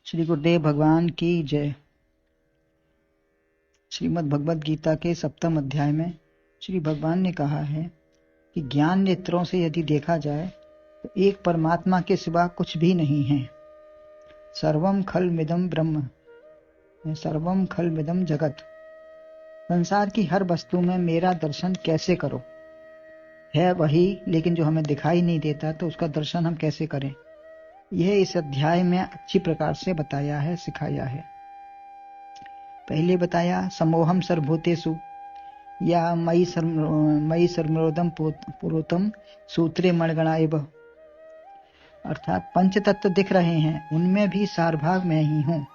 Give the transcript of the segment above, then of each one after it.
श्री गुरुदेव भगवान की जय। श्रीमद् भगवद गीता के 7वें अध्याय में श्री भगवान ने कहा है कि ज्ञान नेत्रों से यदि देखा जाए तो एक परमात्मा के सिवा कुछ भी नहीं है। सर्वम खलमिदं ब्रह्म, सर्वम खलमिदं जगत। संसार की हर वस्तु में मेरा दर्शन कैसे करो, है वही, लेकिन जो हमें दिखाई नहीं देता तो उसका दर्शन हम कैसे करें, यह इस अध्याय में अच्छी प्रकार से बताया है, सिखाया है। पहले बताया समोहम सर्वभूतेषु या मयि सर्वमोदम पुरोतम सूत्रे मणगणा एव। अर्थात पंच तत्व दिख रहे हैं, उनमें भी सारभाग मैं ही हूँ।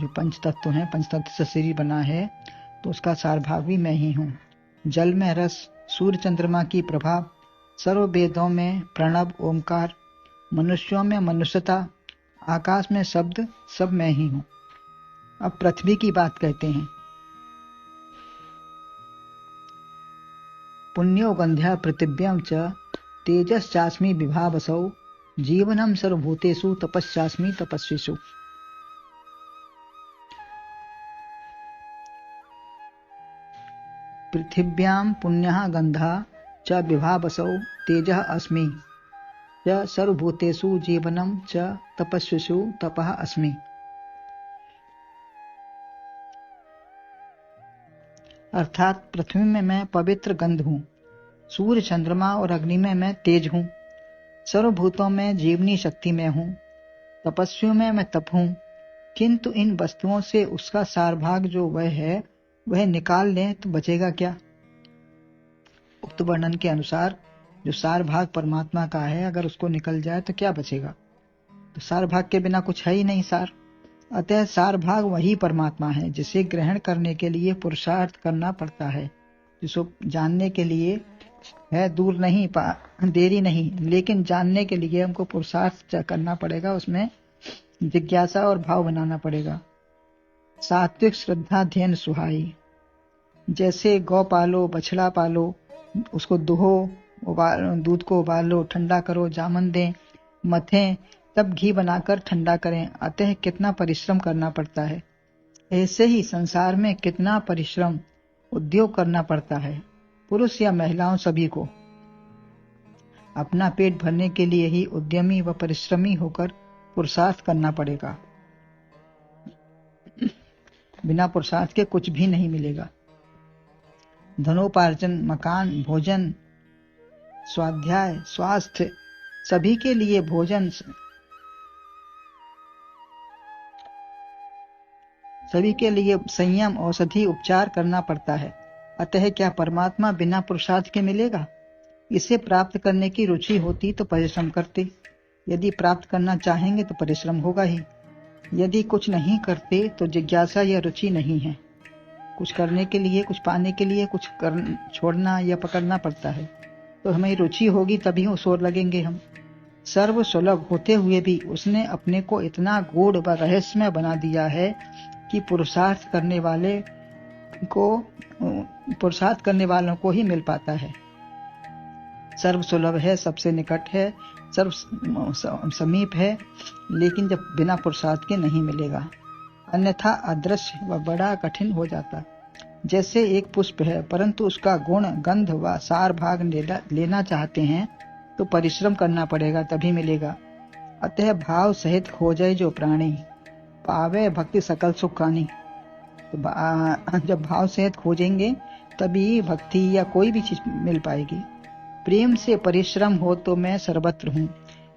जो पंच तत्व हैं, पंच तत्व से शरीर बना है तो उसका सारभाग भी मैं ही हूँ। जल में रस, सूर्य चंद्रमा की प्रभा, सर्व वेदों में प्रणव ओमकार, मनुष्यों में मनुष्यता, आकाश में शब्द, सब मैं ही हूं। अब पृथ्वी की बात कहते हैं। पुण्यो गंध्या पृथिव्यां च तेजश्चास्मि विभावसौ, जीवनम सर्वभूतेषु तपस्यास्मि तपस्विषु। पृथिव्यां पुण्यः गंधा च विभावसौ तेजः अस्मि च सर्वभूतेषु जीवनम च तपस्विषु तपः अस्मि। अर्थात पृथ्वी में मैं पवित्र गंध हूँ, सूर्य चंद्रमा और अग्नि में मैं तेज हूँ, सर्वभूतों में जीवनी शक्ति में हूँ, तपस्वियों में मैं तप हूँ। किंतु इन वस्तुओं से उसका सारभाग जो वह है वह निकाल लें तो बचेगा क्या। उक्त वर्णन के अनुसार जो सार भाग परमात्मा का है, अगर उसको निकल जाए तो क्या बचेगा। तो सार भाग के बिना कुछ है ही नहीं सार। अतः सार भाग वही परमात्मा है जिसे ग्रहण करने के लिए पुरुषार्थ करना पड़ता है। जिसको जानने के लिए है दूर नहीं, देरी नहीं, लेकिन जानने के लिए हमको पुरुषार्थ करना पड़ेगा, उसमें जिज्ञासा और भाव बनाना पड़ेगा। सात्विक श्रद्धा ध्यान सुहाई। जैसे गौ पालो, बछड़ा पालो, उसको दुहो, दूध को उबाल लो, ठंडा करो, जामन दें, मथें, तब घी बनाकर ठंडा करें। अतः कितना परिश्रम करना पड़ता है। ऐसे ही संसार में कितना परिश्रम, उद्योग करना पड़ता है। पुरुष या महिलाओं सभी को अपना पेट भरने के लिए ही उद्यमी व परिश्रमी होकर पुरुषार्थ करना पड़ेगा। बिना पुरुषार्थ के कुछ भी नहीं मिलेगा। धनोपार्जन, मकान, भोजन, स्वाध्याय, स्वास्थ्य, सभी के लिए भोजन, सभी के लिए संयम, औषधि, उपचार करना पड़ता है। अतः क्या परमात्मा बिना पुरुषार्थ के मिलेगा। इसे प्राप्त करने की रुचि होती तो परिश्रम करते। यदि प्राप्त करना चाहेंगे तो परिश्रम होगा ही। यदि कुछ नहीं करते तो जिज्ञासा या रुचि नहीं है। कुछ करने के लिए, कुछ पाने के लिए कुछ छोड़ना या पकड़ना पड़ता है। तो हमें रुचि होगी तभी उस ओर लगेंगे हम। सर्व सुलभ होते हुए भी उसने अपने को इतना गूढ़ व रहस्यमय बना दिया है कि पुरुषार्थ करने वालों को ही मिल पाता है। सर्व सुलभ है, सबसे निकट है, सर्व समीप है, लेकिन जब बिना पुरुषार्थ के नहीं मिलेगा, अन्यथा अदृश्य व बड़ा कठिन हो जाता। जैसे एक पुष्प है, परंतु उसका गुण, गंध व सार भाग लेना चाहते हैं तो परिश्रम करना पड़ेगा, तभी मिलेगा। अतः भाव सहित खोजे जो प्राणी, पावे भक्ति सकल सुखानी। तो जब भाव सहित खोजेंगे तभी भक्ति या कोई भी चीज मिल पाएगी। प्रेम से परिश्रम हो तो मैं सर्वत्र हूँ।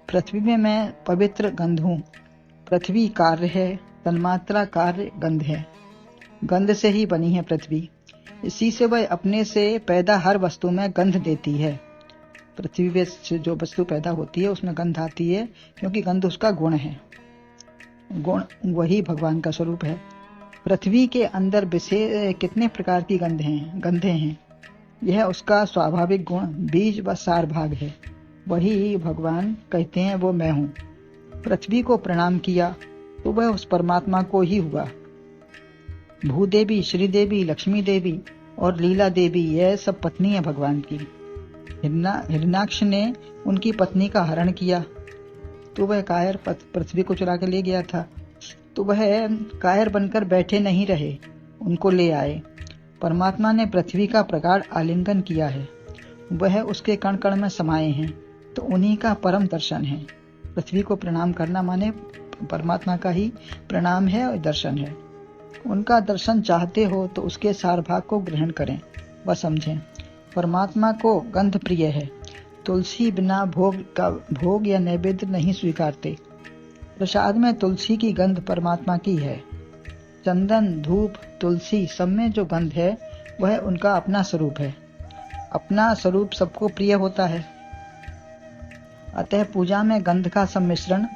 पृथ्वी में मैं पवित्र गंध हूँ। पृथ्वी कार्य है, तन्मात्रा कार्य गंध है। गंध से ही बनी है पृथ्वी। इसी से वह अपने से पैदा हर वस्तु में गंध देती है। पृथ्वी से जो वस्तु पैदा होती है उसमें गंध आती है, क्योंकि गंध उसका गुण है। गुण वही भगवान का स्वरूप है। पृथ्वी के अंदर विशेष कितने प्रकार की गंधें हैं। यह उसका स्वाभाविक गुण, बीज व सार भाग है। वही भगवान कहते हैं वो मैं हूँ। पृथ्वी को प्रणाम किया तो वह उस परमात्मा को ही हुआ। भूदेवी, श्रीदेवी, लक्ष्मी देवी और लीला देवी, यह सब पत्नी है भगवान की। हिरण्याक्ष ने उनकी पत्नी का हरण किया तो वह कायर पृथ्वी को चुरा के ले गया था। तो वह कायर बनकर बैठे नहीं रहे, उनको ले आए। परमात्मा ने पृथ्वी का प्रगाढ़ आलिंगन किया है, वह उसके कण कण में समाये हैं, तो उन्हीं का परम दर्शन है। पृथ्वी को प्रणाम करना माने परमात्मा का ही प्रणाम है और दर्शन है। उनका दर्शन चाहते हो तो उसके सार भाग को ग्रहण करें व समझें। परमात्मा को गंध प्रिय है, तुलसी बिना भोग या नैवेद्य नहीं स्वीकारते। प्रसाद में तुलसी की गंध परमात्मा की है। चंदन, धूप, तुलसी सब में जो गंध है वह उनका अपना स्वरूप है। अपना स्वरूप सबको प्रिय होता है, अतः पूजा में गंध का सम्मिश्रण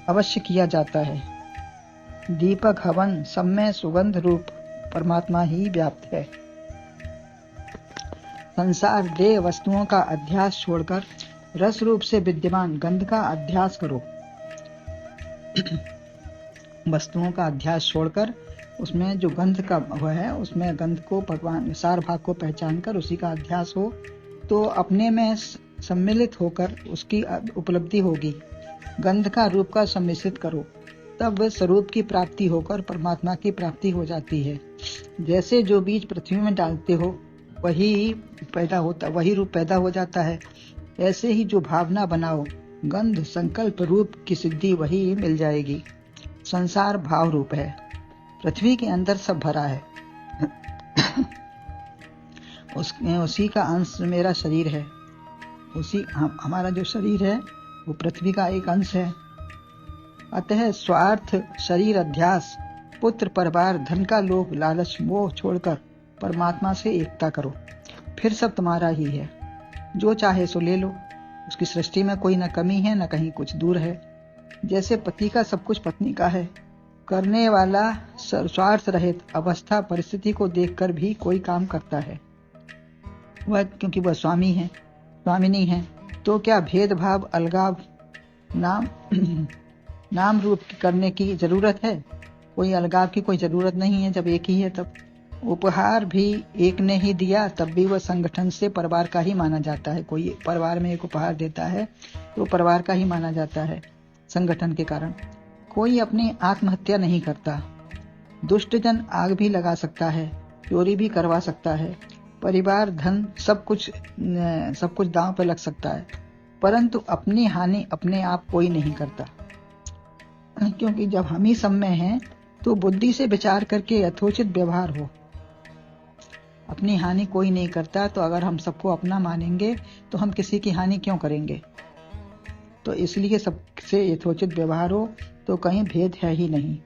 अवश्य किया जाता है। दीपक, हवन सब में सुगंध रूप परमात्मा ही व्याप्त है। संसार देह वस्तुओं का अध्यास छोड़कर रस रूप से विद्यमान गंध का अध्यास करो। वस्तुओं का अध्यास छोड़कर उसमें जो गंध का वह है, उसमें गंध को भगवान सार भाग को पहचान कर उसी का अध्यास हो तो अपने में सम्मिलित होकर उसकी उपलब्धि होगी। गंध का रूप का सम्मिश्रित करो, तब वह स्वरूप की प्राप्ति होकर परमात्मा की प्राप्ति हो जाती है। जैसे जो बीज पृथ्वी में डालते हो वही रूप पैदा हो जाता है। ऐसे ही जो भावना बनाओ, गंध संकल्प रूप की सिद्धि वही मिल जाएगी। संसार भाव रूप है, पृथ्वी के अंदर सब भरा है। उसी का अंश मेरा शरीर है। हमारा जो शरीर है वो पृथ्वी का एक अंश है। अतः स्वार्थ, शरीर अध्यास, पुत्र, परिवार, धन का लोभ, लालच, मोह छोड़कर परमात्मा से एकता करो, फिर सब तुम्हारा ही है। जो चाहे सो ले लो। उसकी सृष्टि में कोई न कमी है न कहीं कुछ दूर है। जैसे पति का सब कुछ पत्नी का है, करने वाला स्वार्थ रहित अवस्था परिस्थिति को देखकर भी कोई काम करता है, वह क्योंकि वह स्वामिनी है। तो क्या भेदभाव, अलगाव, नाम रूप करने की जरूरत है? कोई अलगाव की कोई जरूरत नहीं है, जब एक ही है तब। उपहार भी एक ने ही दिया, तब भी वह संगठन से परिवार का ही माना जाता है। कोई परिवार में एक उपहार देता है तो परिवार का ही माना जाता है संगठन के कारण। कोई अपनी आत्महत्या नहीं करता। दुष्ट जन आग भी लगा सकता है, चोरी भी करवा सकता है, परिवार, धन सब कुछ दांव पर लग सकता है, परंतु अपनी हानि अपने आप कोई नहीं करता। क्योंकि जब हम ही सब में हैं तो बुद्धि से विचार करके यथोचित व्यवहार हो। अपनी हानि कोई नहीं करता, तो अगर हम सबको अपना मानेंगे तो हम किसी की हानि क्यों करेंगे? तो इसलिए सबसे यथोचित व्यवहार हो, तो कहीं भेद है ही नहीं,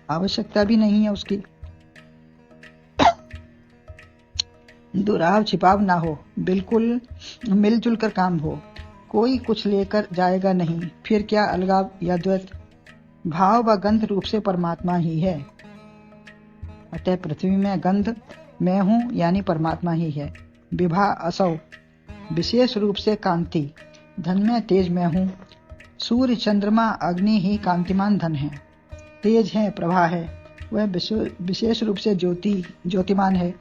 आवश्यकता भी नहीं है उसकी। दुराव छिपाव ना हो, बिल्कुल मिलजुल कर काम हो। कोई कुछ लेकर जाएगा नहीं, फिर क्या अलगाव या द्वैत? भाव व गंध रूप से परमात्मा ही है। अतः पृथ्वी में गंध मैं हूँ यानी परमात्मा ही है। विभा असौ, विशेष रूप से कांति, धन में तेज मैं हूँ। सूर्य, चंद्रमा, अग्नि ही कांतिमान धन है, तेज है, प्रभा है। वह विशेष रूप से ज्योतिमान है।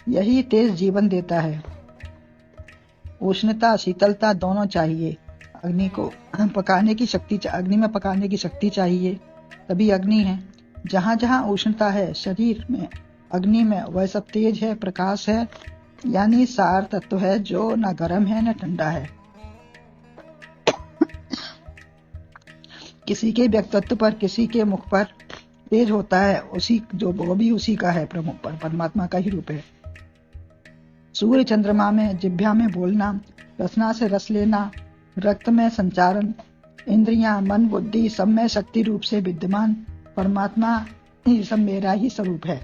यही तेज जीवन देता है। उष्णता, शीतलता दोनों चाहिए। अग्नि में पकाने की शक्ति चाहिए, तभी अग्नि है। जहाँ जहाँ उष्णता है शरीर में, अग्नि में, वह सब तेज है, प्रकाश है, यानी सार तत्व है जो न गर्म है न ठंडा है। किसी के व्यक्तित्व पर, किसी के मुख पर तेज होता है, वो भी उसी का है, प्रमुख पर परमात्मा का ही रूप है। सूर्य, चंद्रमा में जिह्वा में बोलना, रसना से रस लेना, रक्त में संचारण, इंद्रियां, मन, बुद्धि सब में शक्ति रूप से विद्यमान परमात्मा ही सब मेरा ही स्वरूप है।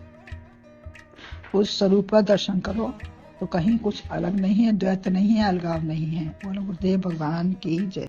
उस स्वरूप का दर्शन करो तो कहीं कुछ अलग नहीं है, द्वैत नहीं है, अलगाव नहीं है। बोलो गुरुदेव भगवान की जय।